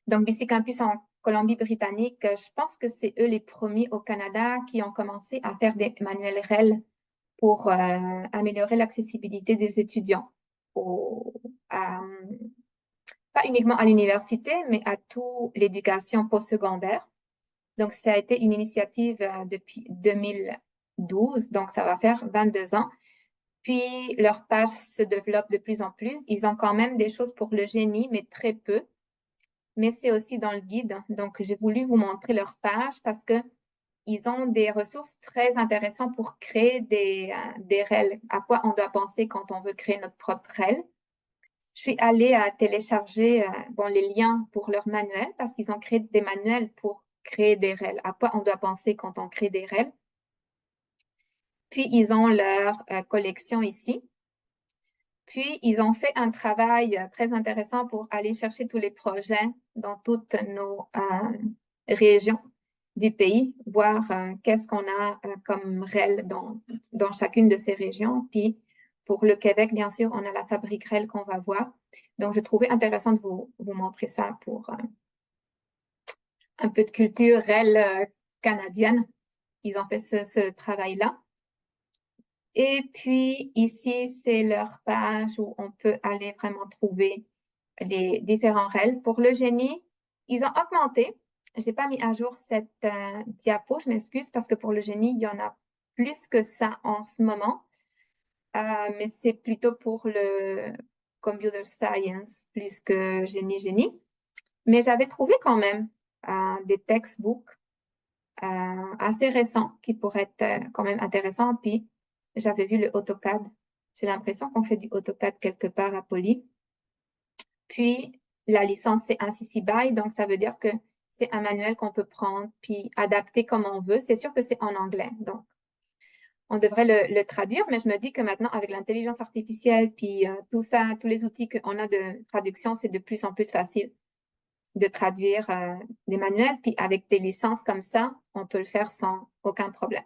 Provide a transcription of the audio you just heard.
Donc, BC Campus en Colombie-Britannique, je pense que c'est eux les premiers au Canada qui ont commencé à faire des manuels REL pour améliorer l'accessibilité des étudiants, au- à, pas uniquement à l'université, mais à toute l'éducation postsecondaire. Donc, ça a été une initiative depuis 2012, donc ça va faire 22 ans. Puis, leur page se développe de plus en plus. Ils ont quand même des choses pour le génie, mais très peu. Mais c'est aussi dans le guide. Donc, j'ai voulu vous montrer leur page parce que ils ont des ressources très intéressantes pour créer des REL. À quoi on doit penser quand on veut créer notre propre REL. Je suis allée à télécharger bon, les liens pour leur manuel parce qu'ils ont créé des manuels pour créer des REL. À quoi on doit penser quand on crée des REL. Puis, ils ont leur collection ici. Puis, ils ont fait un travail très intéressant pour aller chercher tous les projets dans toutes nos régions du pays, voir qu'est-ce qu'on a comme REL dans chacune de ces régions. Puis, pour le Québec, bien sûr, on a la fabrique REL qu'on va voir. Donc, je trouvais intéressant de vous montrer ça pour un peu de culture REL canadienne. Ils ont fait ce travail-là. Et puis ici, c'est leur page où on peut aller vraiment trouver les différents REL. Pour le génie, ils ont augmenté. Je n'ai pas mis à jour cette diapo, je m'excuse parce que pour le génie, il y en a plus que ça en ce moment. Mais c'est plutôt pour le computer science plus que génie. Mais j'avais trouvé quand même des textbooks assez récent qui pourrait être quand même intéressant. Puis, j'avais vu le AutoCAD. J'ai l'impression qu'on fait du AutoCAD quelque part à Poly. Puis, la licence, c'est un CC BY, donc ça veut dire que c'est un manuel qu'on peut prendre puis adapter comme on veut. C'est sûr que c'est en anglais, donc on devrait le traduire, mais je me dis que maintenant, avec l'intelligence artificielle puis tout ça, tous les outils qu'on a de traduction, c'est de plus en plus facile de traduire des manuels. Puis avec des licences comme ça, on peut le faire sans aucun problème.